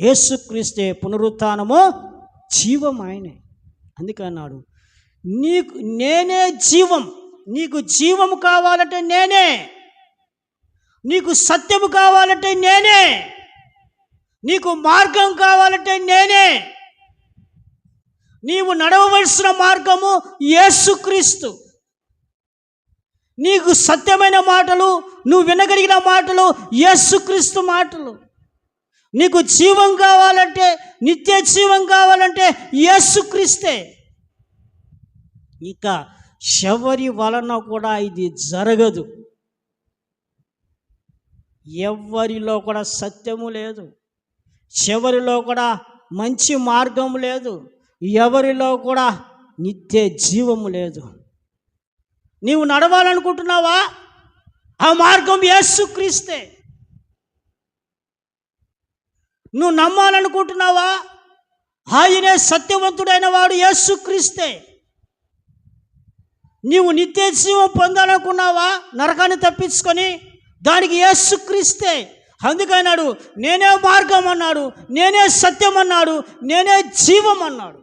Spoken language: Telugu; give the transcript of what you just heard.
యేసుక్రీస్తే పునరుత్థానము, జీవం ఆయనే. అందుకన్నాడు, నేనే జీవం. నీకు జీవము కావాలంటే నేనే, నీకు సత్యము కావాలంటే నేనే, నీకు మార్గం కావాలంటే నేనే. నీవు నడవవలసిన మార్గము యేసుక్రీస్తు. నీకు సత్యమైన మాటలు, నువ్వు వినగలిగిన మాటలు యేసుక్రీస్తు మాటలు. నీకు జీవం కావాలంటే, నిత్య జీవం కావాలంటే యేసుక్రీస్తే. ఇక ఎవరి వలన కూడా ఇది జరగదు. ఎవరిలో కూడా సత్యము లేదు, చివరిలో కూడా మంచి మార్గం లేదు, ఎవరిలో కూడా నిత్య జీవము లేదు. నీవు నడవాలనుకుంటున్నావా? ఆ మార్గం యేసుక్రీస్తే. నువ్వు నమ్మాలనుకుంటున్నావా? ఆయనే సత్యవంతుడైన వాడు యేసుక్రీస్తే. నీవు నిత్య జీవం పొందాలనుకున్నావా? నరకాన్ని తప్పించుకొని, దానికి యేసుక్రీస్తే. అందుకన్నాడు, నేనే మార్గం అన్నాడు, నేనే సత్యం అన్నాడు, నేనే జీవం అన్నాడు.